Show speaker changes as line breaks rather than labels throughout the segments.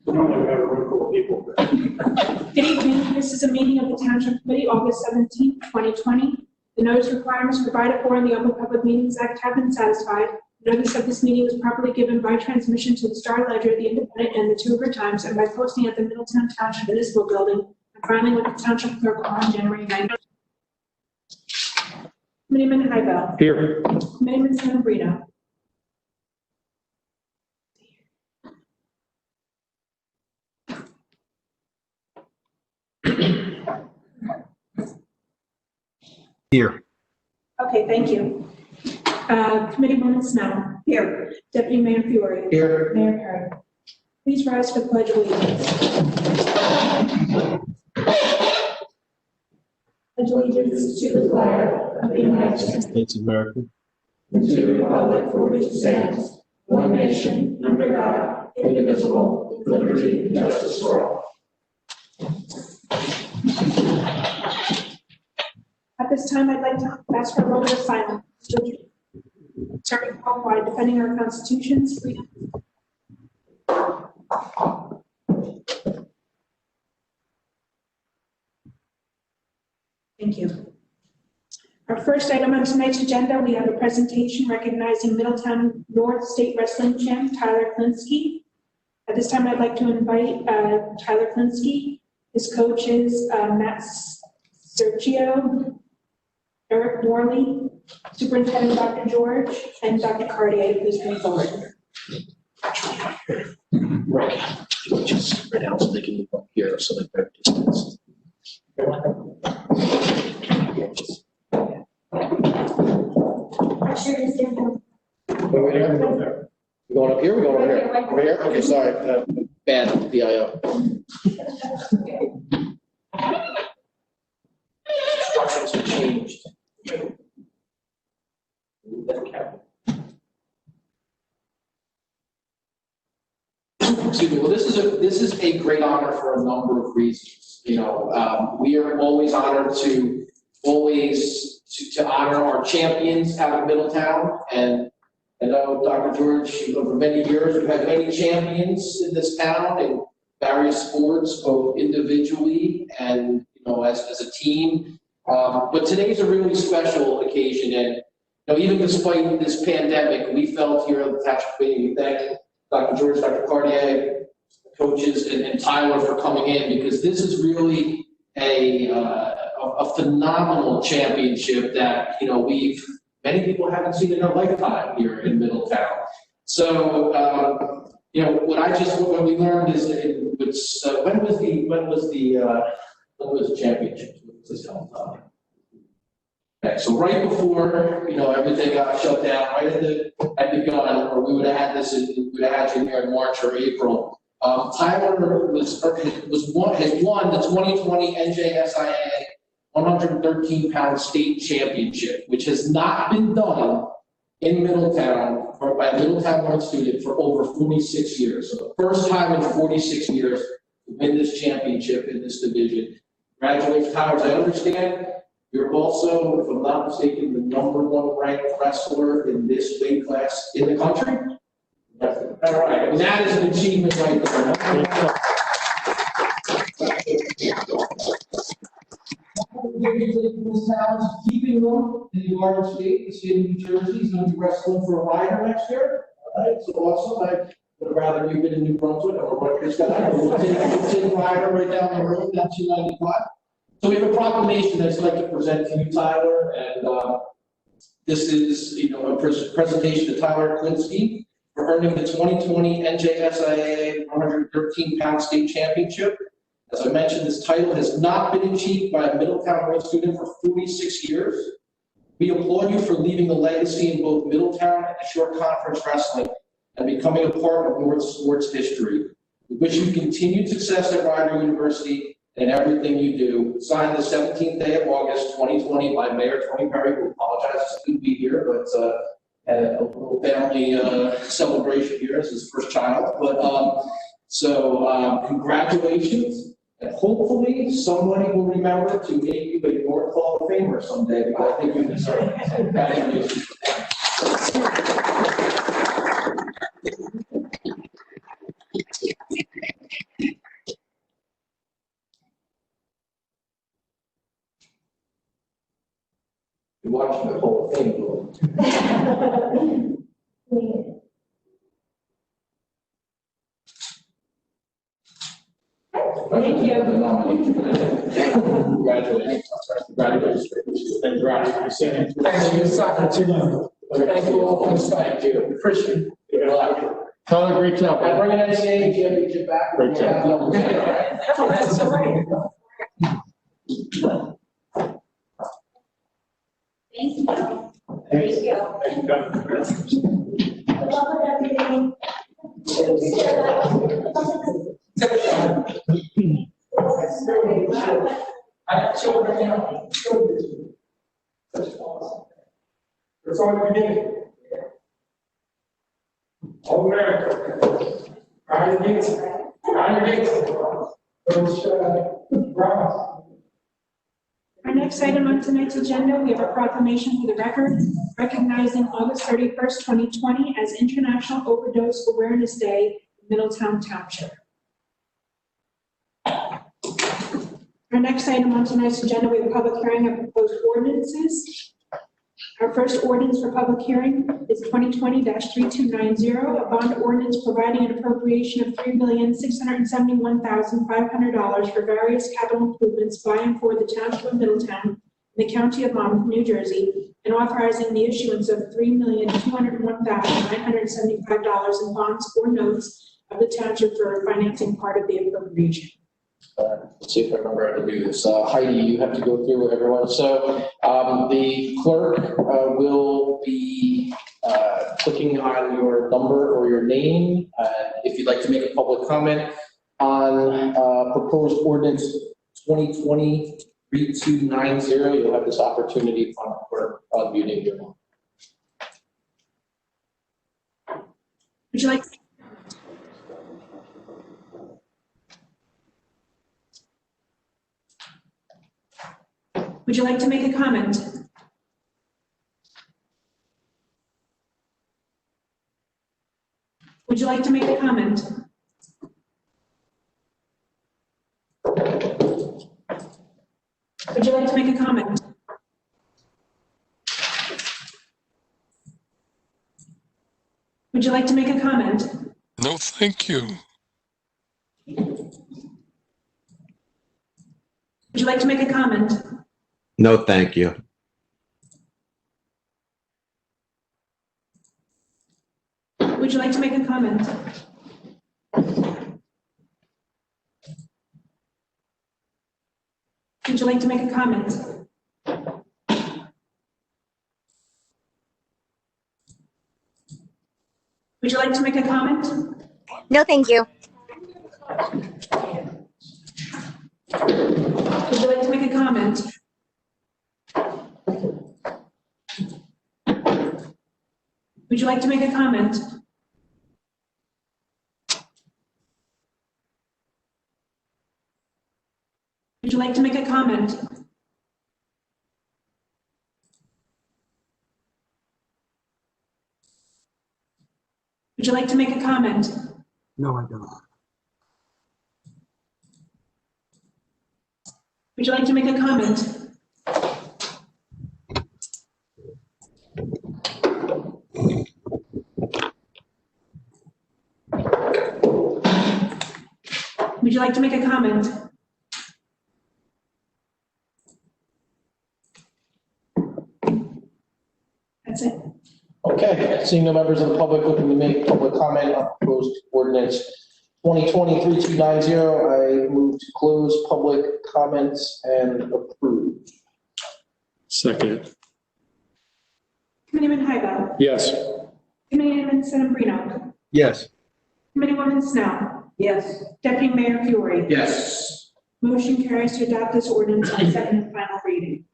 Normally we have a room full of people.
Good evening. This is a meeting of the Township Committee, August 17th, 2020. The notice requirements provided for in the Open Public Meetings Act have been satisfied. Notice of this meeting was properly given by transmission to the Star Ledger, the Independent, and the Two River Times, and by posting at the Middletown Township Municipal Building, and filing with the Township Clerk on January 9th. Committeeman Hybel.
Here.
Committeeman Senabrino.
Here.
Okay, thank you. Committeewoman Snow. Here. Deputy Mayor Fiore.
Here.
Mayor Perry. Please rise for the Pledge of Allegiance. Pledge allegiance to the flag of the United
States of America.
and to the republic for which it stands, one nation, under God, indivisible, with liberty and justice for all. At this time, I'd like to ask for a moment of silence. Starting worldwide, defending our constitutions, freedom. Thank you. Our first item on tonight's agenda, we have a presentation recognizing Middletown North State Wrestling Champ Tyler Klinsky. At this time, I'd like to invite Tyler Klinsky. His coaches, Matt Sergio, Eric Morley, Superintendent Dr. George, and Dr. Cartier. Please come forward.
Right, just right now, so they can move up here, so they better distance.
Where we are?
We going up here, we going over here? Over here, okay, sorry, bad VIO. Instructions have changed. Excuse me, well, this is a great honor for a number of reasons. You know, we are always honored to honor our champions out of Middletown. And I know Dr. George, over many years, we've had many champions in this town in various sports, both individually and, you know, as a team. But today's a really special occasion, and, you know, even despite this pandemic, we felt here at the Township Committee, we thank Dr. George, Dr. Cartier, coaches, and Tyler for coming in, because this is really a phenomenal championship that, you know, many people haven't seen in their lifetime here in Middletown. So, you know, what we learned is when was the championship? Okay, so right before, you know, everything got shut down, right at the gun, or we would have had we would have had you here in March or April. Tyler has won the 2020 NJSIAA 113-pound state championship, which has not been done in Middletown or by a Middletown North student for over 46 years. So the first time in 46 years to win this championship in this division. Congratulations, Tyler. As I understand, you're also, if I'm not mistaken, the #1 ranked wrestler in this weight class in the country. All right, and that is an achievement right there. This town's keeping them in the Garden State, the state of New Jersey. He's going to be wrestling for a rider next year. All right, so awesome. I would rather you've been in New Brunswick or Rutgers. We'll take rider right down the road, down 295. So we have a proclamation that I'd like to present to you, Tyler, and this is, you know, a presentation to Tyler Klinsky for earning the 2020 NJSIAA 113-pound state championship. As I mentioned, this title has not been achieved by a Middletown North student for 46 years. We applaud you for leaving a legacy in both Middletown and short conference wrestling and becoming a part of North sports history. We wish you continued success at Rider University and everything you do. Signed the 17th day of August, 2020 by Mayor Tony Perry, who apologizes to be here, but had a little family celebration here as his first child. But congratulations. And hopefully somebody will remember to make you a North Hall of Famer someday, because I think you deserve it. Congratulations. watching the whole thing.
Thank you.
Congratulations. Congratulations. Congratulations. Thank you, Soccer team. Thank you all for the side, too. Appreciate it.
Tyler, great job.
And bring an NCAA championship back.
Great job.
That's all right.
Thank you. There you go. Good luck with everything.
I have children now.
It's only the beginning. All America. Ryan Gates. Ryan Gates.
Our next item on tonight's agenda, we have a proclamation for the record recognizing August 31st, 2020 as International Overdose Awareness Day in Middletown Township. Our next item on tonight's agenda, we have a public hearing of proposed ordinances. Our first ordinance for public hearing is 2020-3290, a bond ordinance providing an appropriation of $3,671,500 for various capital improvements by and for the Township of Middletown in the County of Monmouth, New Jersey, and authorizing the issuance of $3,201,975 in bonds or notes of the Township for financing part of the appropriation.
Let's see if I remember how to do this. Heidi, you have to go through everyone. So the clerk will be clicking on your number or your name. If you'd like to make a public comment on proposed ordinance 2020-3290, you'll have this opportunity for unmuting your line.
Would you like? Would you like to make a comment? Would you like to make a comment? Would you like to make a comment? Would you like to make a comment?
No, thank you.
Would you like to make a comment?
No, thank you.
Would you like to make a comment? Would you like to make a comment? Would you like to make a comment?
No, thank you.
Would you like to make a comment? Would you like to make a comment? Would you like to make a comment? Would you like to make a comment?
No, I don't.
Would you like to make a comment? Would you like to make a comment? That's it.
Okay, seeing no members of the public looking to make public comment on proposed ordinance 2020-3290, I move to close public comments and approve.
Second.
Committeeman Hybel.
Yes.
Committeeman Sedambrino.
Yes.
Committeewoman Snow.
Yes.
Deputy Mayor Fiore.
Yes.
Motion carries to adopt this ordinance on second and final reading.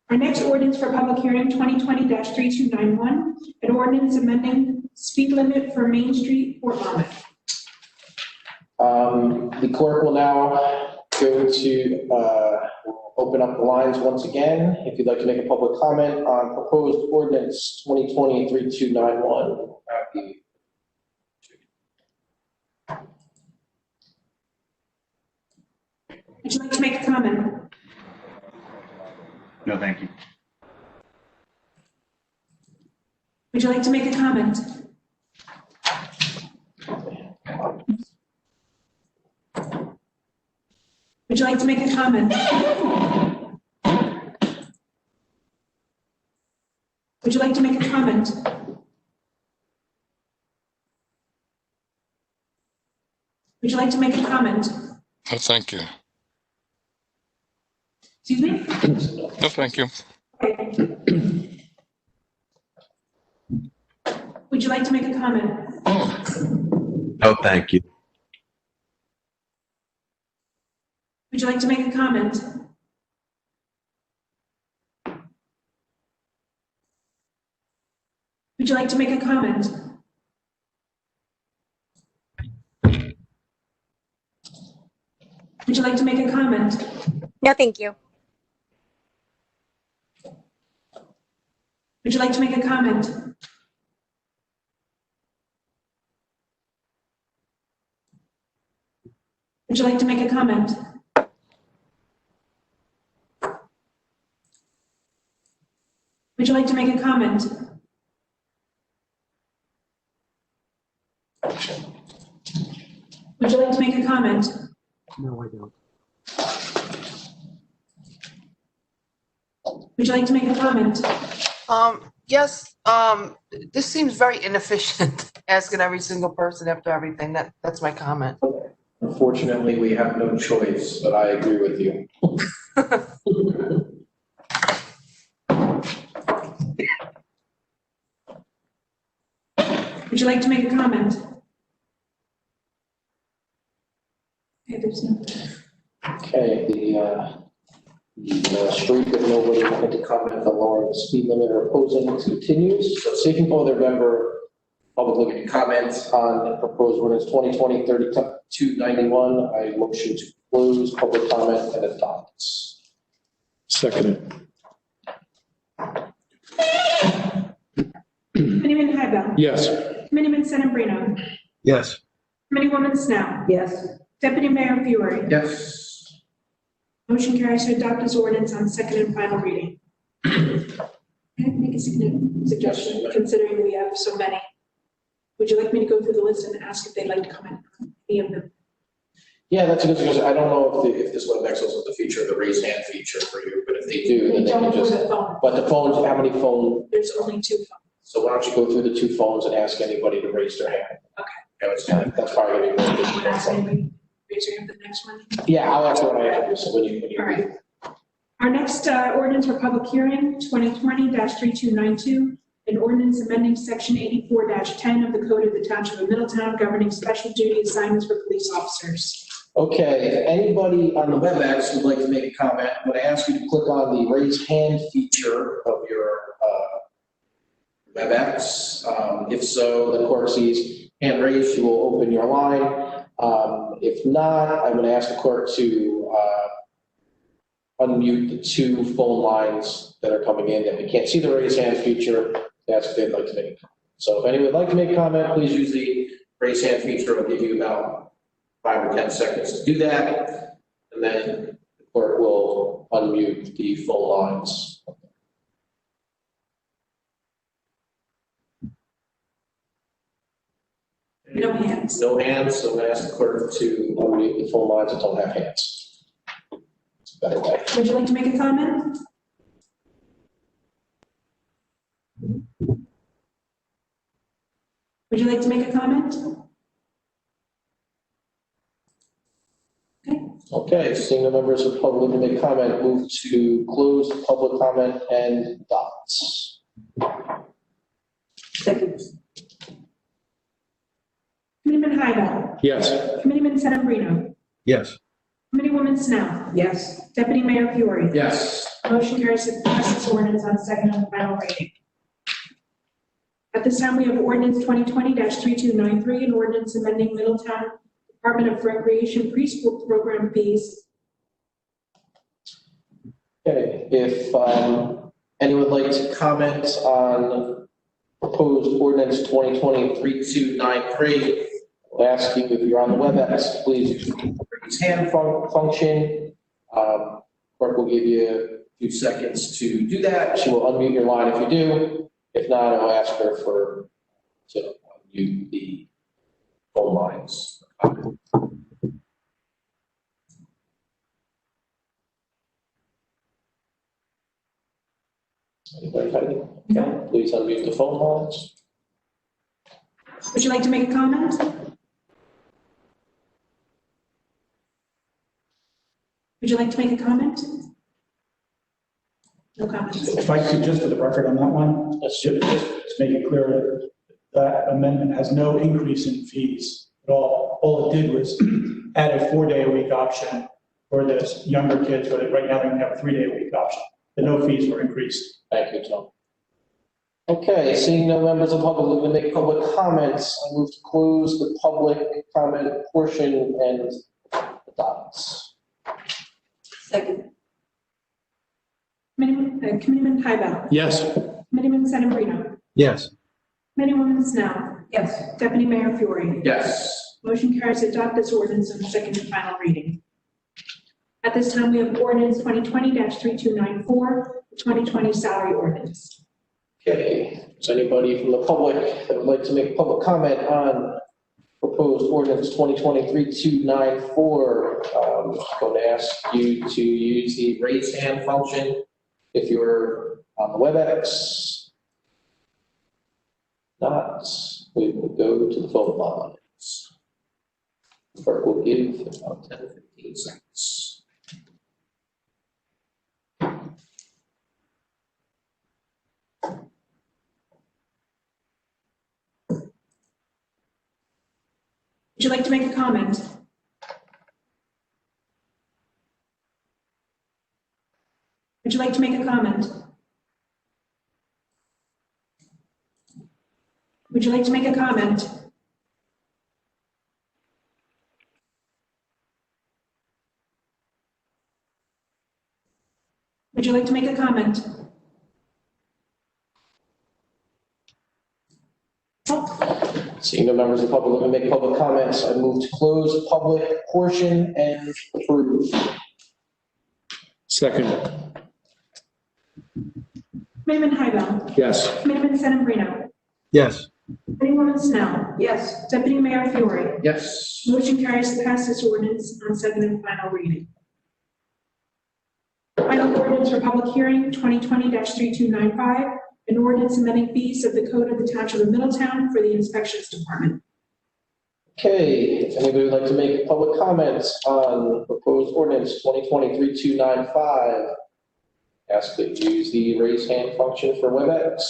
Our next ordinance for public hearing, 2020-3291, an ordinance amending speed limit for Main Street, Fort Monmouth.
The clerk will now go to open up the lines once again. If you'd like to make a public comment on proposed ordinance 2020-3291.
Would you like to make a comment?
No, thank you.
Would you like to make a comment? Would you like to make a comment? Would you like to make a comment? Would you like to make a comment?
No, thank you.
Excuse me?
No, thank you.
Okay. Would you like to make a comment?
No, thank you.
Would you like to make a comment? Would you like to make a comment? Would you like to make a comment?
No, thank you.
Would you like to make a comment? Would you like to make a comment? Would you like to make a comment? Would you like to make a comment?
No, I don't.
Would you like to make a comment?
Yes, this seems very inefficient, asking every single person after everything. That's my comment.
Unfortunately, we have no choice, but I agree with you.
Would you like to make a comment? Okay, there's no.
Okay, the streak of nobody wanted to comment on lowering the speed limit or opposing continues. So seeking no other member, public looking to comment on the proposed ordinance 2020-3291. I motion to close public comment and adopt.
Second.
Committeeman Hybel.
Yes.
Committeeman Sedambrino.
Yes.
Committeewoman Snow.
Yes.
Deputy Mayor Fiore.
Yes.
Motion carries to adopt this ordinance on second and final reading. Can I make a suggestion, considering we have so many? Would you like me to go through the list and ask if they'd like to comment on any of them?
Yeah, that's a good suggestion. I don't know if this one next with the feature of the raise hand feature for you, but if they do, then they can
Don't
just.
over the phone.
But the phones, how many phones?
There's only 2 phones.
So why don't you go through the 2 phones and ask anybody to raise their hand?
Okay.
That's probably gonna be more
Want to ask
efficient.
anybody? Raise your hand for the next one.
Yeah, I'll ask when I have to, so when you.
All right. Our next ordinance for public hearing, 2020-3292, an ordinance amending section 84-10 of the Code of the Township of Middletown governing special duty assignments for police officers.
Okay, if anybody on the WebEx would like to make a comment, I'm gonna ask you to click on the raise hand feature of your WebEx. If so, the clerk sees hand raised, she will open your line. If not, I'm gonna ask the clerk to unmute the 2 phone lines that are coming in that we can't see the raise hand feature. That's if they'd like to make a comment. So if anyone would like to make a comment, please use the raise hand feature. I'll give you about 5 or 10 seconds to do that. And then the clerk will unmute the phone lines.
No hands.
No hands, so I'm gonna ask the clerk to unmute the phone lines that don't have hands. It's a better way.
Would you like to make a comment? Would you like to make a comment? Okay.
Okay, seeing no members of the public to make comment, move to close public comment and adopt.
Second.
Committeeman Hybel.
Yes.
Committeeman Sedambrino.
Yes.
Committeewoman Snow.
Yes.
Deputy Mayor Fiore.
Yes.
Motion carries to pass this ordinance on second and final reading. At this time, we have ordinance 2020-3293, an ordinance amending Middletown Department of Recreation preschool program fees.
Okay, if anyone would like to comment on proposed ordinance 2020-3293, I'll ask you if you're on the WebEx, please use the raise hand function. Clerk will give you few seconds to do that. She will unmute your line if you do. If not, I'll ask her to unmute the phone lines. Anybody have any? Okay, please unmute the phone lines.
Would you like to make a comment? Would you like to make a comment? No comments.
If I could, just for the record on that one, just to make it clear, that amendment has no increase in fees at all. All it did was add a 4-day-a-week option for the younger kids, but right now they have a 3-day-a-week option. The no fees were increased.
Thank you, Tom. Okay, seeing no members of the public looking to make public comments, I move to close the public comment portion and adopt.
Second.
Committeeman Tybell.
Yes.
Committeeman Sedambrino.
Yes.
Committeewoman Snell.
Yes.
Deputy Mayor Fiore.
Yes.
Motion carries to adopt this ordinance on second and final reading. At this time, we have ordinance 2020-3294, the 2020 salary ordinance.
Okay, is anybody from the public that would like to make public comment on proposed ordinance 2020-3294? I'm going to ask you to use the raise hand function if you're on the WebEx. Not, we will go to the phone lines. Clerk will give about 10 to 15 seconds.
Would you like to make a comment? Would you like to make a comment? Would you like to make a comment? Would you like to make a comment?
Seeing no members of the public looking to make public comments, I move to close the public portion and approve.
Second.
Committeeman Tybell.
Yes.
Committeeman Sedambrino.
Yes.
Committeewoman Snell.
Yes.
Deputy Mayor Fiore.
Yes.
Motion carries to pass this ordinance on second and final reading. Final ordinance for public hearing, 2020-3295, an ordinance amending fees of the code of the Township of Middletown for the Inspections Department.
Okay, if anybody would like to make public comments on proposed ordinance 2020-3295, ask that you use the raise hand function for WebEx.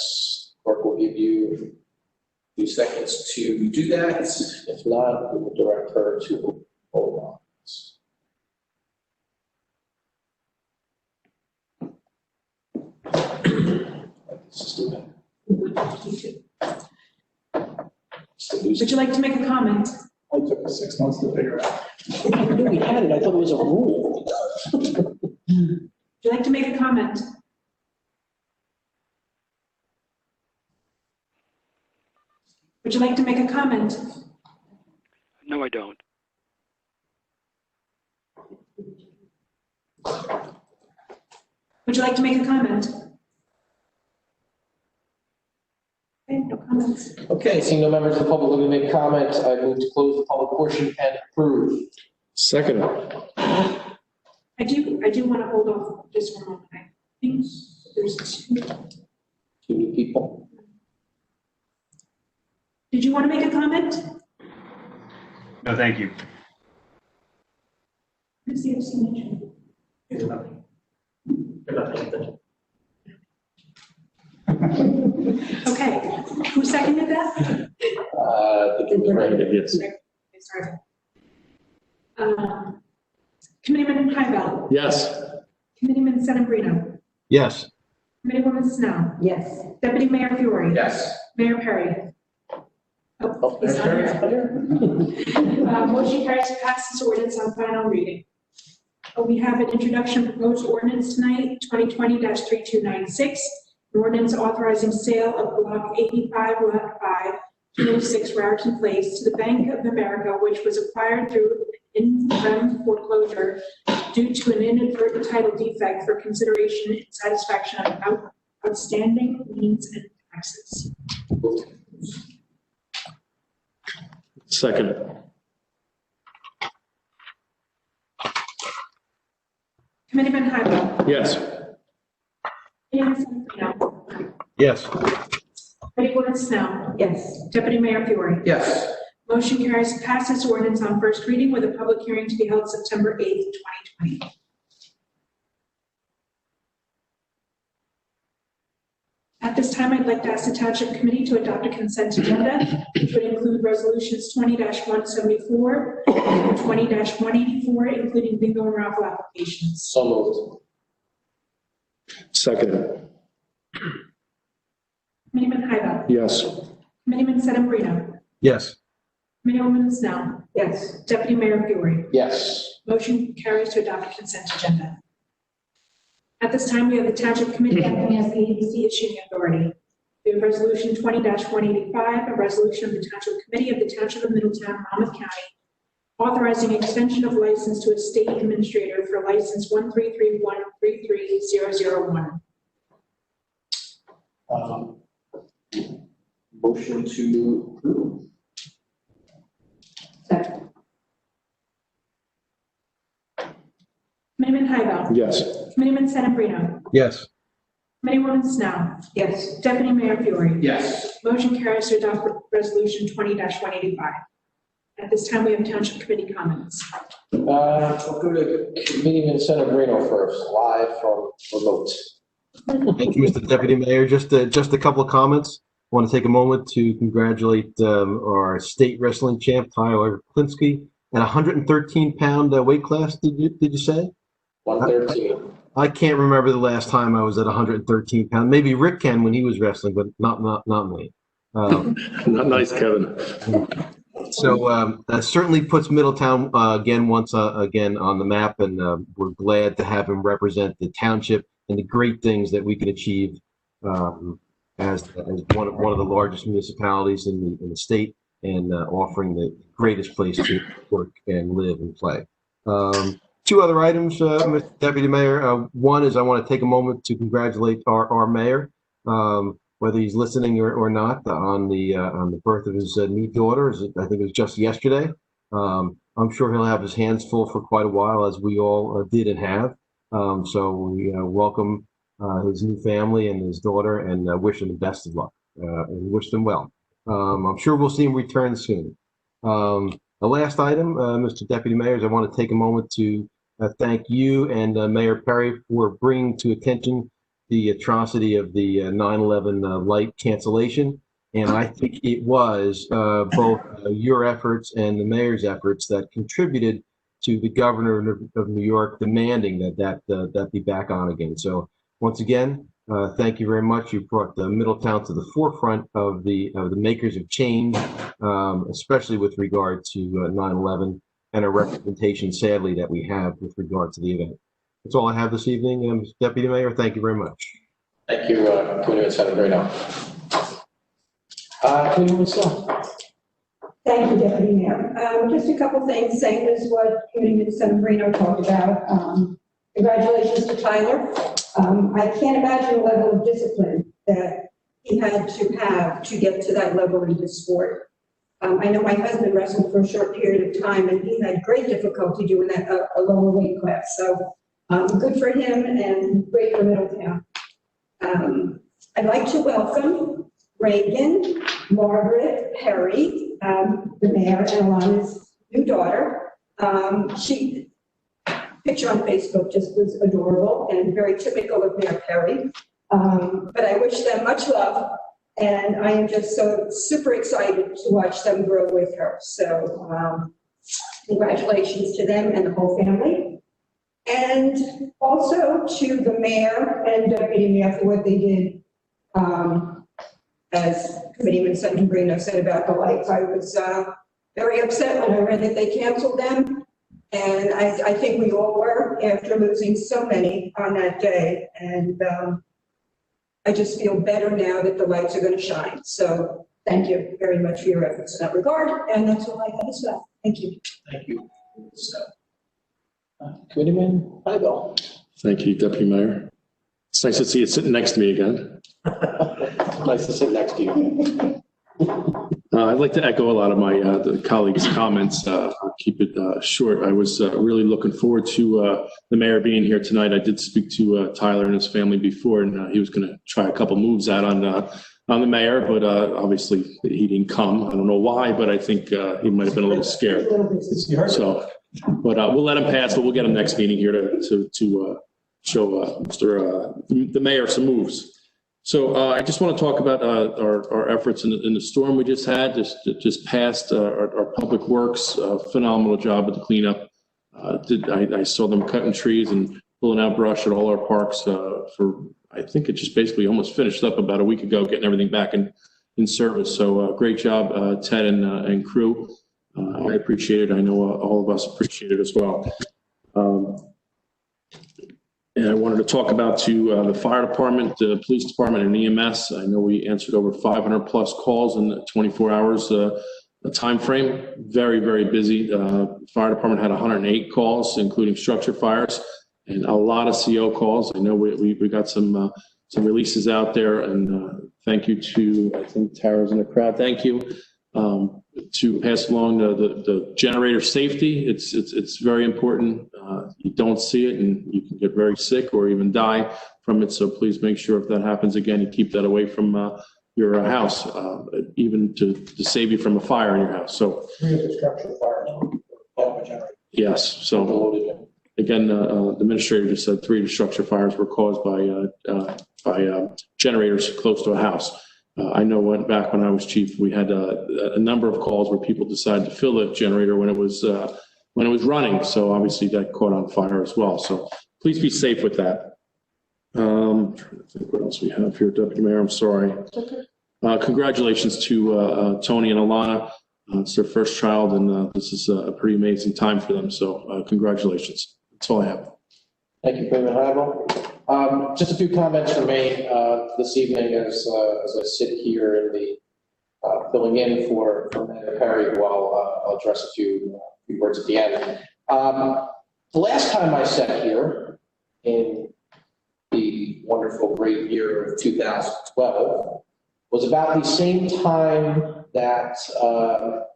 Clerk will give you a few seconds to do that. If not, we will direct her to hold on.
Would you like to make a comment?
It took us 6 months to figure out.
I knew we had it, I thought it was a rule.
Would you like to make a comment? Would you like to make a comment?
No, I don't.
Would you like to make a comment? Okay, no comments.
Okay, seeing no members of the public looking to make comments, I move to close the public portion and approve.
Second.
I do want to hold off just one moment. I think there's two.
Two new people.
Did you want to make a comment?
No, thank you.
Where's the other signature? Okay, who seconded that?
I think it was right.
Yes.
Sorry. Committeeman Tybell.
Yes.
Committeeman Sedambrino.
Yes.
Committeewoman Snell.
Yes.
Deputy Mayor Fiore.
Yes.
Mayor Perry.
Oh,
He's not here.
there.
Motion carries to pass this ordinance on final reading. We have an introduction proposed ordinance tonight, 2020-3296, an ordinance authorizing sale of block 85, lot 5, 206 Raritan Place to the Bank of America, which was acquired through in rem foreclosure due to an inadvertent title defect for consideration and satisfaction of outstanding liens and taxes.
Second.
Committeeman Hybel.
Yes.
Committeeman Sedambrino.
Yes.
Committee Woman Snow.
Yes.
Deputy Mayor Fiore.
Yes.
Motion carries to pass this ordinance on first reading with a public hearing to be held September 8th, 2020. At this time, I'd like to ask the Township Committee to adopt a consent agenda, which would include resolutions 20-174 and 20-184, including bingo and raffle applications.
So moved. Second.
Committeeman Hybel.
Yes.
Committeeman Sedambrino.
Yes.
Committeewoman Snow.
Yes.
Deputy Mayor Fiore.
Yes.
Motion carries to adopt a consent agenda. At this time, we have the Township Committee acting as the ABC issuing authority. We have Resolution 20-185, a resolution of the Township Committee of the Township of Middletown, Monmouth County, authorizing extension of license to a state administrator for license 133133001.
Motion to approve.
Second.
Committeeman Hybel.
Yes.
Committeeman Sedambrino.
Yes.
Committeewoman Snow.
Yes.
Deputy Mayor Fiore.
Yes.
Motion carries to adopt Resolution 20-185. At this time, we have Township Committee comments.
We'll go to Committeeman Sedambrino first, live from remote.
Thank you, Mr. Deputy Mayor. Just a couple of comments. I want to take a moment to congratulate our state wrestling champ, Tyler Klinsky, at 113-pound weight class. Did you say?
113.
I can't remember the last time I was at 113 pounds. Maybe Rick can when he was wrestling, but not me.
Not nice, Kevin.
So that certainly puts Middletown once again on the map, and we're glad to have him represent the township and the great things that we can achieve as one of the largest municipalities in the state, and offering the greatest place to work and live and play. Two other items, Mr. Deputy Mayor. One is I want to take a moment to congratulate our mayor, whether he's listening or not, on the birth of his new daughter. I think it was just yesterday. I'm sure he'll have his hands full for quite a while, as we all did and have. So we welcome his new family and his daughter, and wish him the best of luck and wish them well. I'm sure we'll see him return soon. The last item, Mr. Deputy Mayor, is I want to take a moment to thank you and Mayor Perry for bringing to attention the atrocity of the 9/11 light cancellation. And I think it was both your efforts and the mayor's efforts that contributed to the governor of New York demanding that be back on again. So once again, thank you very much. You brought Middletown to the forefront of the makers of change, especially with regard to 9/11 and a representation, sadly, that we have with regard to the event. That's all I have this evening, Mr. Deputy Mayor. Thank you very much.
Thank you, Committeeman Sedambrino. Committeeman Snow.
Thank you, Deputy Mayor. Just a couple things, same as what Committeeman Sedambrino talked about. Congratulations to Tyler. I can't imagine the level of discipline that he had to get to that level in his sport. I know my husband wrestled for a short period of time, and he had great difficulty doing that a lower weight class. So good for him and great for Middletown. I'd like to welcome Reagan, Margaret, Perry, the mayor, and Alana's new daughter. Picture on Facebook just was adorable and very typical of Mayor Perry. But I wish them much love, and I am just so super excited to watch them grow with her. So congratulations to them and the whole family. And also to the mayor and deputy mayor for what they did. As Committeeman Sedambrino said about the lights, I was very upset when I read that they canceled them. And I think we all were, after losing so many on that day. And I just feel better now that the lights are going to shine. So thank you very much for your efforts in that regard. And that's all I have to say. Thank you.
Thank you.
Committeeman Hybel.
Thank you, Deputy Mayor. It's nice to see you sitting next to me again.
Nice to sit next to you.
I'd like to echo a lot of my the colleagues' comments. I'll keep it short. I was really looking forward to the mayor being here tonight. I did speak to Tyler and his family before, and he was going to try a couple moves out on the mayor, but obviously he didn't come. I don't know why, but I think he might have been a little scared. So, but we'll let him pass, but we'll get him next meeting here to show the mayor some moves. So I just want to talk about our efforts in the storm we just had, just passed. Our public works, phenomenal job with the cleanup. I saw them cutting trees and pulling out brush at all our parks for, I think it just basically almost finished up about a week ago, getting everything back in service. So great job, Ted and crew. I appreciate it. I know all of us appreciate it as well. And I wanted to talk about the fire department, the police department, and EMS. I know we answered over 500 plus calls in 24 hours time frame. Very, very busy. Fire department had 108 calls, including structure fires, and a lot of CO calls. I know we got some releases out there, and thank you to, I think Tara's in the crowd. Thank you. To pass along the generator safety. It's very important. You don't see it and you can get very sick or even die from it. So please make sure if that happens again, you keep that away from your house, even to save you from a fire in your house. So yes. So again, the administrator just said 3 structure fires were caused by generators close to a house. I know back when I was chief, we had a number of calls where people decided to fill the generator when it was running. So obviously that caught on fire as well. So please be safe with that. I'm trying to think what else we have here, Deputy Mayor. I'm sorry. Congratulations to Tony and Alana. It's their first child, and this is a pretty amazing time for them. So congratulations. That's all I have.
Thank you, Committeeman Hybel. Just a few comments from me this evening as I sit here in the filling in for Mayor Perry while I'll address a few words at the end. The last time I sat here in the wonderful, great year of 2012 was about the same time that the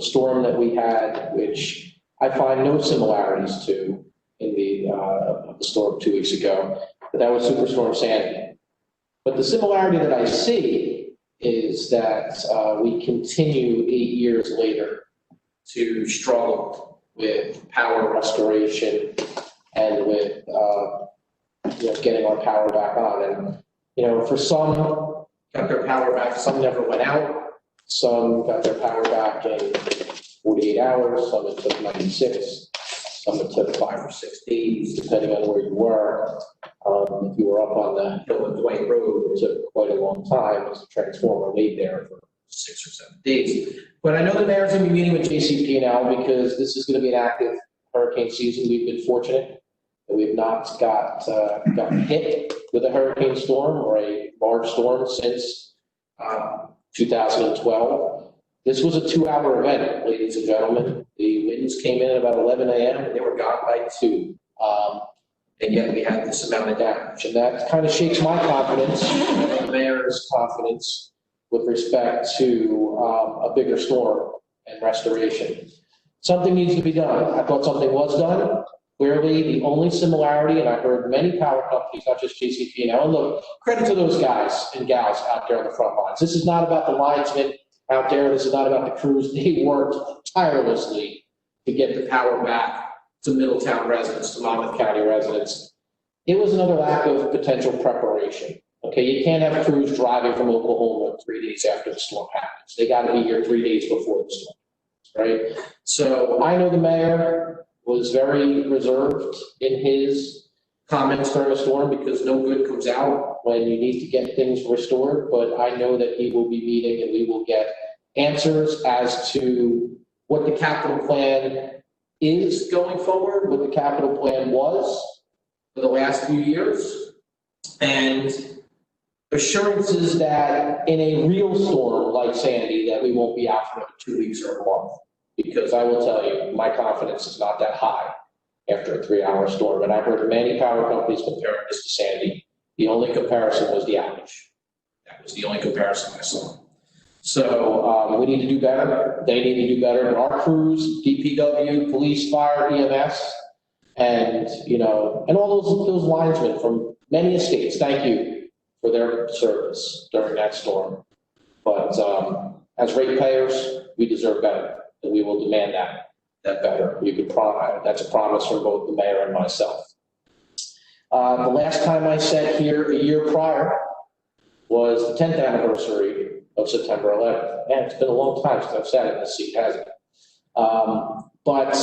storm that we had, which I find no similarities to in the storm 2 weeks ago, but that was Superstorm Sandy. But the similarity that I see is that we continue 8 years later to struggle with power restoration and with getting our power back on. And for some, got their power back. Some never went out. Some got their power back in 48 hours. Some it took 96. Some it took 5 or 6 days, depending on where you were. If you were up on the Hill and Dwight Road, it took quite a long time as the transformer laid there for 6 or 7 days. But I know the mayor's going to be meeting with JCP now because this is going to be an active hurricane season. We've been fortunate that we've not gotten hit with a hurricane storm or a large storm since 2012. This was a 2-hour event, ladies and gentlemen. The winds came in at about 11 a.m. and they were gone by 2. And yet we had this amount of damage. And that kind of shakes my confidence and the mayor's confidence with respect to a bigger storm and restoration. Something needs to be done. I thought something was done. Clearly, the only similarity, and I heard many power companies, not just JCP now, and look, credit to those guys and gals out there on the front lines. This is not about the linesmen out there. This is not about the crews. They worked tirelessly to get the power back to Middletown residents, to Monmouth County residents. It was another lack of potential preparation. Okay, you can't have crews driving from Oklahoma 3 days after the storm happens. They got to be here 3 days before the storm, right? So I know the mayor was very reserved in his comments during a storm because no good comes out when you need to get things restored. But I know that he will be meeting and we will get answers as to what the capital plan is going forward, what the capital plan was for the last few years, and assurances that in a real storm like Sandy that we won't be out for another 2 weeks or a month. because I will tell you, my confidence is not that high after a 3-hour storm. And I've heard many power companies comparing this to Sandy. The only comparison was the outage. That was the only comparison I saw. So we need to do better. They need to do better. And our crews, DPW, police, fire, EMS, and, you know, and all those linesmen from many estates, thank you for their service during that storm. But as ratepayers, we deserve better, and we will demand that better. You could that's a promise from both the mayor and myself. The last time I sat here a year prior was the 10th anniversary of September 11th. Man, it's been a long time since I've sat in this seat, hasn't it? But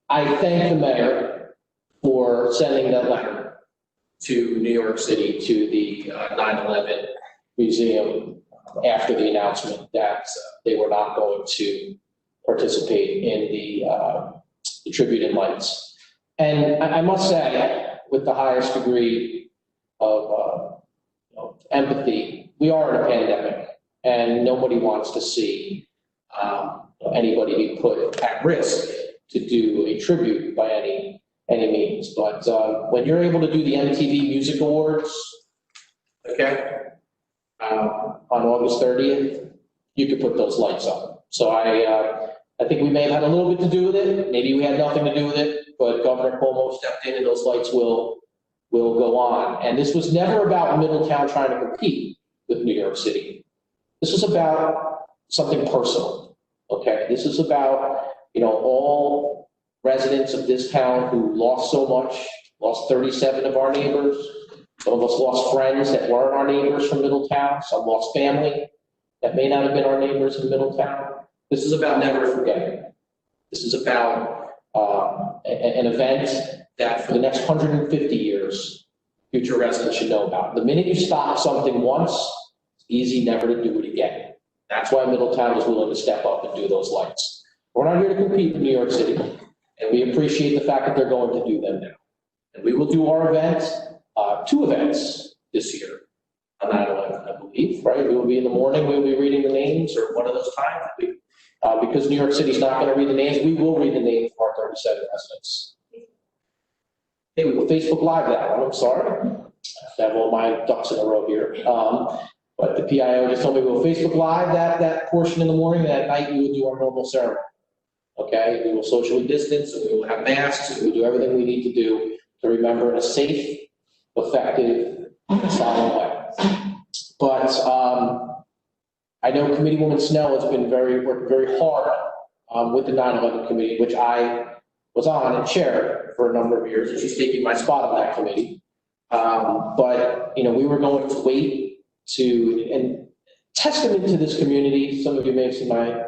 I thank the mayor for sending that letter to New York City, to the 9/11 museum after the announcement that they were not going to participate in the tribute and lights. And I must say, with the highest degree of empathy, we are in a pandemic, and nobody wants to see anybody be put at risk to do a tribute by any means. But when you're able to do the MTV Music Awards, okay, on August 30th, you could put those lights up. So I think we may have had a little bit to do with it. Maybe we had nothing to do with it, but Governor Cuomo stepped in, and those lights will go on. And this was never about Middletown trying to compete with New York City. This is about something personal, okay? This is about, you know, all residents of this town who lost so much, lost 37 of our neighbors. Some of us lost friends that weren't our neighbors from Middletown. Some lost family that may not have been our neighbors in Middletown. This is about never forgetting. This is about an event that for the next 150 years, future residents should know about. The minute you stop something once, it's easy never to do it again. That's why Middletown is willing to step up and do those lights. We're not here to compete with New York City, and we appreciate the fact that they're going to do them now. And we will do our event, 2 events this year on 9/11, I believe, right? We will be in the morning, we will be reading the names, or one of those times. Because New York City's not going to read the names, we will read the names of our 37 residents. Hey, we will Facebook Live that one, I'm sorry. I have all my ducks in a row here. But the PIO just told me we'll Facebook Live that portion in the morning, and at night we will do our normal ceremony. Okay, we will socially distance, and we will have masks, and we will do everything we need to do to remember in a safe, effective, solemn way. But I know Committeewoman Snell has been working very hard with the 9/11 committee, which I was on and chaired for a number of years, and she's taking my spot on that committee. But, you know, we were going to wait and testament to this community. Some of you may have seen my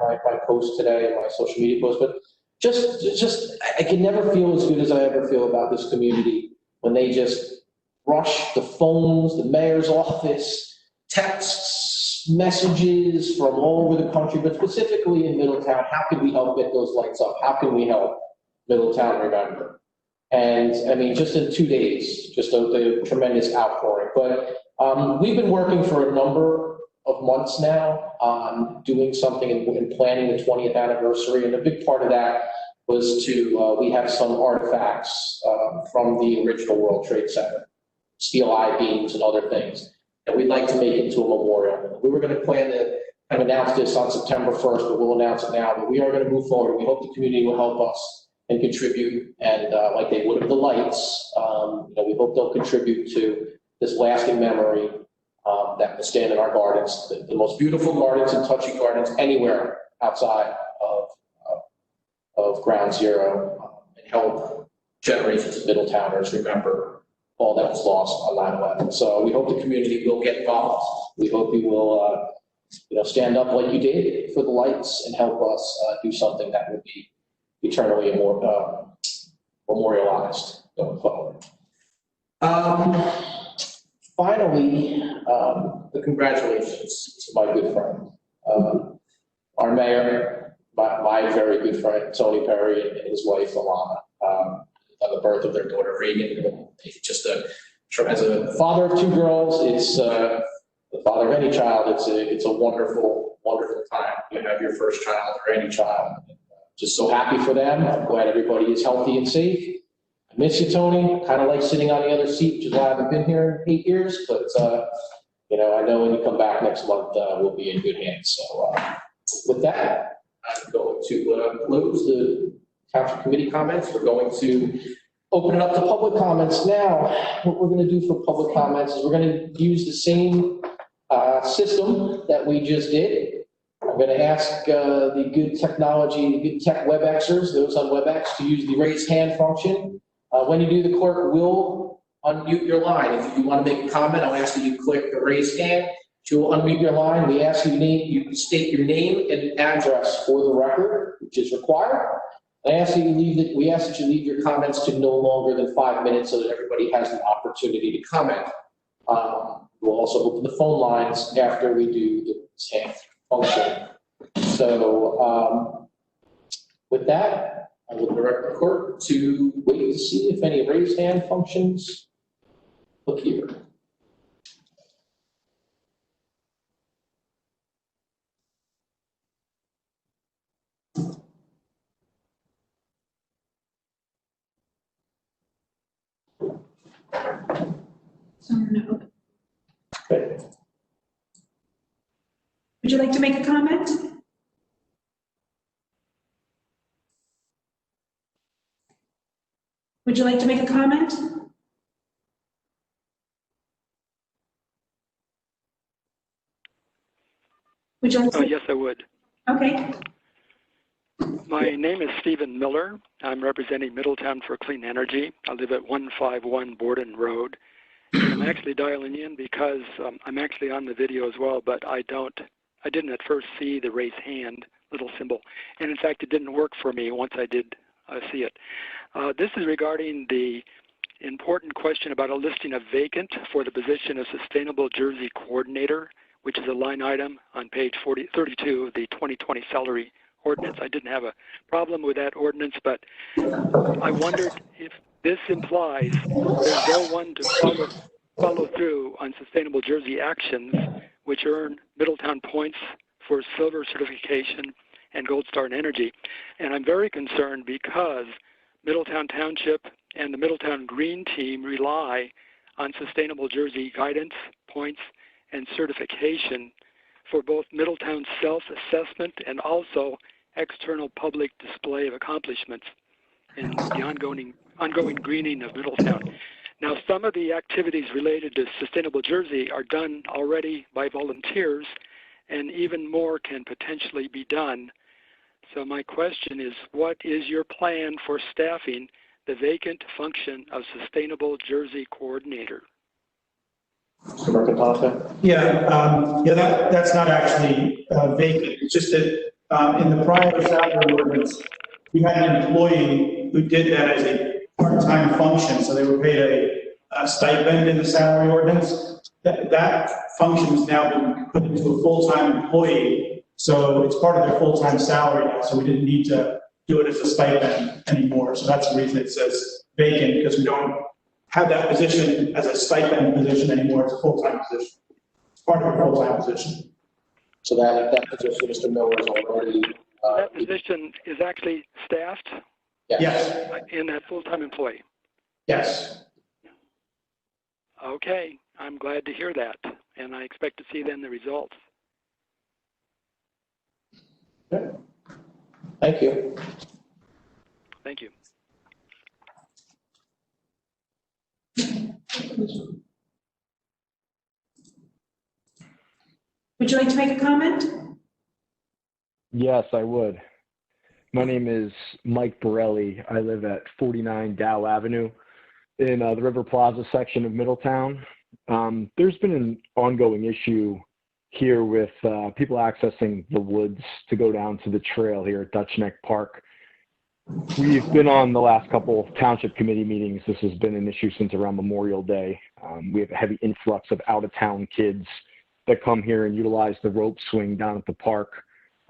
post today, my social media post, but just I can never feel as good as I ever feel about this community when they just rush the phones, the mayor's office, texts, messages from all over the country, but specifically in Middletown. How can we help get those lights up? How can we help Middletown remember? And I mean, just in 2 days, just a tremendous outpouring. But we've been working for a number of months now on doing something and planning the 20th anniversary. And a big part of that was we have some artifacts from the original World Trade Center, steel I-beams and other things, that we'd like to make into a memorial. We were going to plan to announce this on September 1st, but we'll announce it now. But we are going to move forward. We hope the community will help us and contribute, and like they would with the lights, we hope they'll contribute to this lasting memory that will stand in our gardens, the most beautiful gardens and touching gardens anywhere outside of Ground Zero, and help generations of Middletowners remember all that was lost on 9/11. So we hope the community will get involved. We hope you will, stand up like you did for the lights and help us do something that would be eternally memorialized going forward. Finally, the congratulations to my good friend, our mayor, my very good friend, Tony Perry, and his wife, Alana, on the birth of their daughter, Reagan. Just as a father of 2 girls, it's the father of any child. It's a wonderful, wonderful time. You have your first child or any child. just so happy for them. I'm glad everybody is healthy and safe. I miss you, Tony. Kind of like sitting on the other seat, which is why I haven't been here in 8 years. But, you know, I know when you come back next month, we'll be in good hands. So with that, I'm going to close the Township Committee comments. We're going to open it up to public comments now. What we're going to do for public comments is we're going to use the same system that we just did. I'm going to ask the good technology, the good tech WebExers, those on WebEx, to use the raise hand function. When you do, the clerk will unmute your line. If you want to make a comment, I'll ask that you click the raise hand. She will unmute your line. We ask you state your name and address for the record, which is required. We ask that you leave your comments to no longer than 5 minutes so that everybody has the opportunity to comment. We'll also open the phone lines after we do the hand function. So with that, I will direct the clerk to wait to see if any raised hand functions appear.
So no.
Okay.
Would you like to make a comment? Would you like to make a comment? Would you like to?
Oh, yes, I would.
Okay.
My name is Stephen Miller. I'm representing Middletown for Clean Energy. I live at 151 Borden Road. And I'm actually dialing in because I'm actually on the video as well, but I didn't at first see the raise hand little symbol. And in fact, it didn't work for me once I did see it. This is regarding the important question about a listing of vacant for the position of Sustainable Jersey Coordinator, which is a line item on page 32 of the 2020 salary ordinance. I didn't have a problem with that ordinance, but I wondered if this implies there's no one to follow through on Sustainable Jersey actions, which earn Middletown points for silver certification and Gold Star in Energy. And I'm very concerned because Middletown Township and the Middletown Green Team rely on Sustainable Jersey guidance, points, and certification for both Middletown's self-assessment and also external public display of accomplishments in the ongoing greening of Middletown. Now, some of the activities related to Sustainable Jersey are done already by volunteers, and even more can potentially be done. So my question is, what is your plan for staffing the vacant function of Sustainable Jersey Coordinator?
Mr. Mercantile?
Yeah, that's not actually vacant. It's just that in the prior salary ordinance, we had an employee who did that as a part-time function, so they were paid a stipend in the salary ordinance. That function has now been put into a full-time employee, so it's part of their full-time salary now, so we didn't need to do it as a stipend anymore. So that's the reason it says vacant, because we don't have that position as a stipend position anymore. It's a full-time position. It's part of a full-time position.
So that position, Mr. Miller, is already...
that position is actually staffed?
Yes.
In that full-time employee?
Yes.
Okay, I'm glad to hear that, and I expect to see then the results.
Okay. Thank you.
Thank you.
Would you like to make a comment?
Yes, I would. My name is Mike Borelli. I live at 49 Dow Avenue in the River Plaza section of Middletown. There's been an ongoing issue here with people accessing the woods to go down to the trail here at Dutch Neck Park. We've been on the last couple of Township Committee meetings. This has been an issue since around Memorial Day. We have a heavy influx of out-of-town kids that come here and utilize the rope swing down at the park.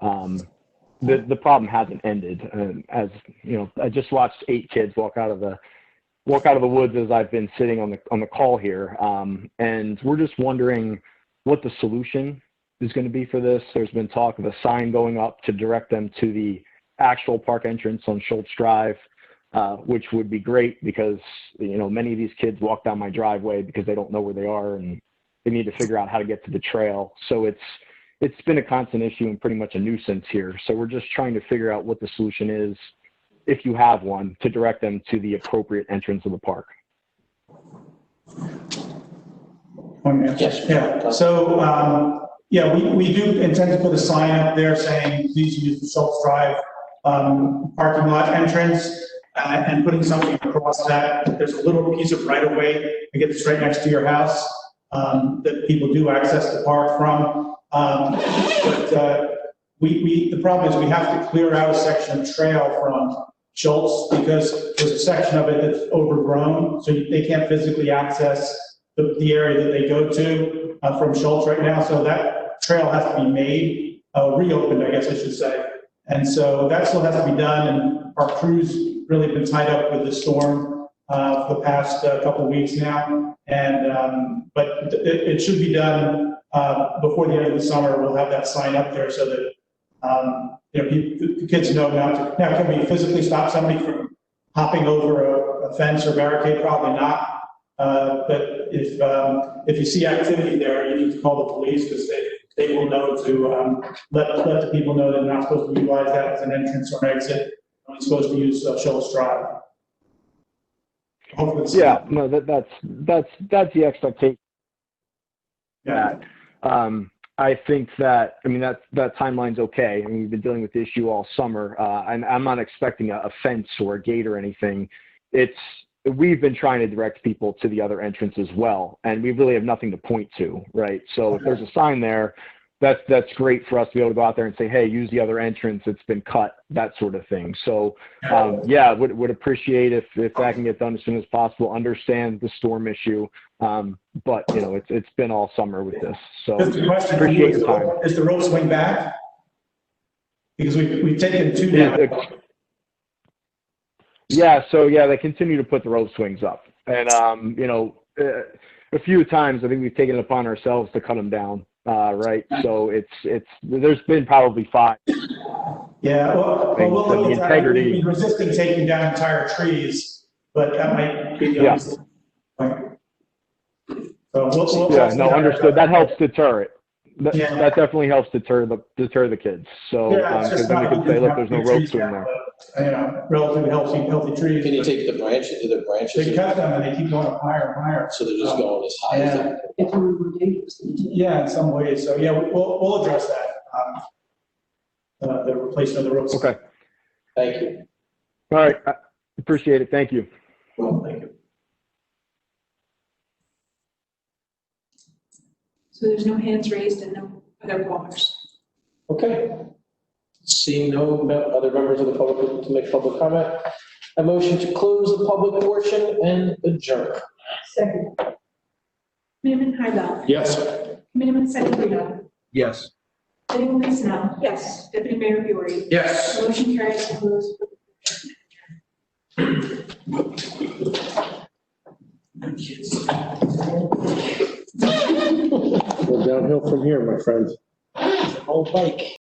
The problem hasn't ended. As you know, I just watched 8 kids walk out of the woods as I've been sitting on the call here, and we're just wondering what the solution is going to be for this. There's been talk of a sign going up to direct them to the actual park entrance on Schultz Drive, which would be great because, many of these kids walk down my driveway because they don't know where they are and they need to figure out how to get to the trail. So it's been a constant issue and pretty much a nuisance here. So we're just trying to figure out what the solution is, if you have one, to direct them to the appropriate entrance of the park.
Yes. Yeah. So, we do intend to put a sign up there saying, please use the Schultz Drive parking lot entrance, and putting something across that. There's a little piece of right of way that gets right next to your house that people do access the park from. The problem is we have to clear out a section of trail from Schultz because there's a section of it that's overgrown, so they can't physically access the area that they go to from Schultz right now. So that trail has to be made, reopened, I guess I should say. And so that still has to be done, and our crew's really been tied up with the storm for the past couple of weeks now. And but it should be done before the end of the summer. We'll have that sign up there so that the kids know not to. Now, can we physically stop somebody from hopping over a fence or barricade? Probably not. But if you see activity there, you need to call the police because they will know to let the people know that they're not supposed to utilize that as an entrance or exit. You're supposed to use Schultz Drive.
Yeah, no, that's the expectation.
Yeah.
I think that that timeline's okay. I mean, we've been dealing with the issue all summer, and I'm not expecting a fence or a gate or anything. We've been trying to direct people to the other entrance as well, and we really have nothing to point to, right? So if there's a sign there, that's great for us to be able to go out there and say, hey, use the other entrance, it's been cut, that sort of thing. So would appreciate if that can get done as soon as possible. Understand the storm issue, but it's been all summer with this. So appreciate your time.
Is the rope swing back? Because we've taken two down.
They continue to put the rope swings up, and a few times I think we've taken it upon ourselves to cut them down. Right. So there's been probably 5.
Yeah. Well,
the integrity.
We've been resisting taking down entire trees, but that might be the So
understood. That helps deter it. That definitely helps deter the kids. So because then we can say, look, there's no rope swing there.
Relatively healthy trees.
Can you take the branches? Do the branches?
They cut them and they keep going up higher and higher.
So they're just going as high as they can.
Yeah, in some ways. So we'll address that. The replacement of the ropes.
Okay.
Thank you.
All right. I appreciate it. Thank you.
Well, thank you.
So there's no hands raised and no other callers.
Okay. Seeing no other members of the public to make public comment, a motion to close the public portion and adjourn.
Second.
Committeeman Hybel.
Yes.
Committeeman Sedambrino.
Yes.
Committeeman Snell.
Yes.
Deputy Mayor Fiore.
Yes.
Motion carries to close.
We're downhill from here, my friend.
Old bike.